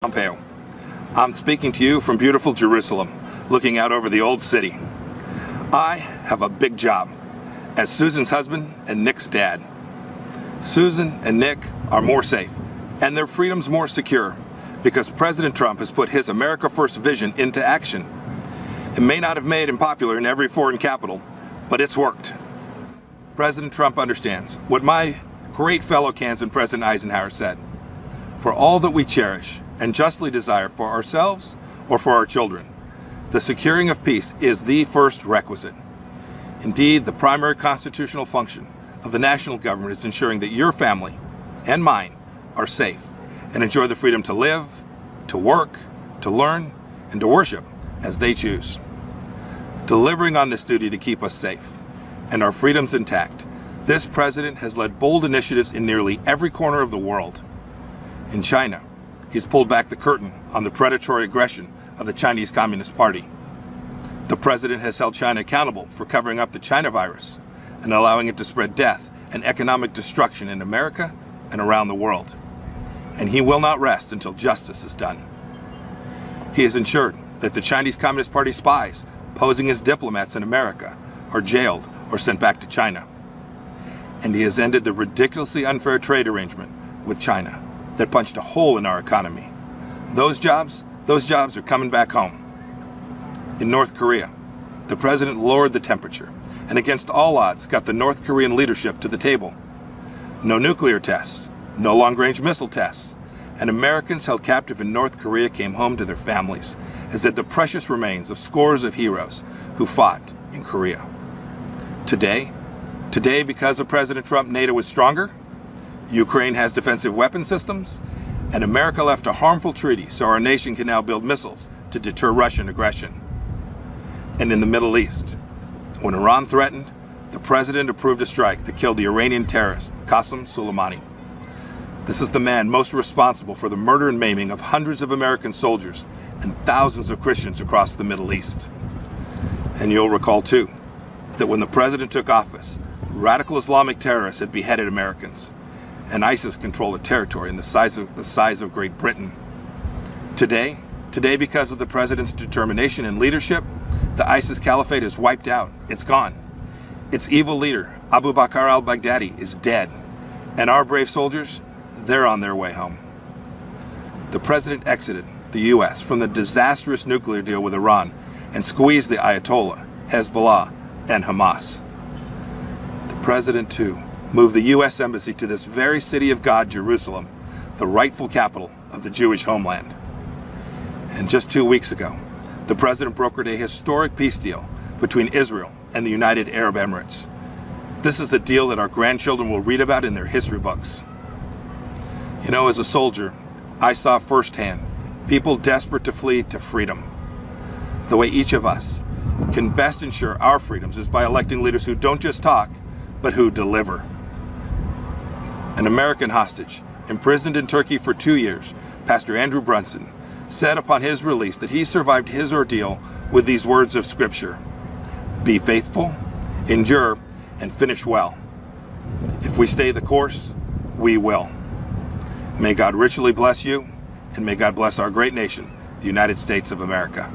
Pompeo. I'm speaking to you from beautiful Jerusalem, looking out over the old city. I have a big job as Susan's husband and Nick's dad. Susan and Nick are more safe and their freedom's more secure because President Trump has put his America First vision into action. It may not have made him popular in every foreign capital, but it's worked. President Trump understands what my great fellow Kansan President Eisenhower said. For all that we cherish and justly desire for ourselves or for our children, the securing of peace is the first requisite. Indeed, the primary constitutional function of the national government is ensuring that your family and mine are safe and enjoy the freedom to live, to work, to learn, and to worship as they choose. Delivering on this duty to keep us safe and our freedoms intact, this president has led bold initiatives in nearly every corner of the world. In China, he's pulled back the curtain on the predatory aggression of the Chinese Communist Party. The president has held China accountable for covering up the China virus and allowing it to spread death and economic destruction in America and around the world. And he will not rest until justice is done. He has ensured that the Chinese Communist Party spies posing as diplomats in America are jailed or sent back to China. And he has ended the ridiculously unfair trade arrangement with China that punched a hole in our economy. Those jobs are coming back home. In North Korea, the president lowered the temperature and against all odds got the North Korean leadership to the table. No nuclear tests, no long-range missile tests, and Americans held captive in North Korea came home to their families, as did the precious remains of scores of heroes who fought in Korea. Today, because of President Trump, NATO is stronger, Ukraine has defensive weapon systems, and America left a harmful treaty so our nation can now build missiles to deter Russian aggression. And in the Middle East, when Iran threatened, the president approved a strike that killed the Iranian terrorist Qasem Soleimani. This is the man most responsible for the murder and maiming of hundreds of American soldiers and thousands of Christians across the Middle East. And you'll recall too, that when the president took office, radical Islamic terrorists had beheaded Americans, and ISIS controlled a territory in the size of Great Britain. Today, because of the president's determination and leadership, the ISIS caliphate is wiped out. It's gone. Its evil leader, Abu Bakr al-Baghdadi, is dead. And our brave soldiers, they're on their way home. The president exited the U.S. from the disastrous nuclear deal with Iran and squeezed the Ayatollah, Hezbollah, and Hamas. The president, too, moved the U.S. Embassy to this very city of God, Jerusalem, the rightful capital of the Jewish homeland. And just 2 weeks ago, the president brokered a historic peace deal between Israel and the United Arab Emirates. This is a deal that our grandchildren will read about in their history books. You know, as a soldier, I saw firsthand people desperate to flee to freedom. The way each of us can best ensure our freedoms is by electing leaders who don't just talk, but who deliver. An American hostage, imprisoned in Turkey for 2 years, Pastor Andrew Brunson, said upon his release that he survived his ordeal with these words of Scripture: "Be faithful, endure, and finish well. If we stay the course, we will." May God richly bless you, and may God bless our great nation, the United States of America.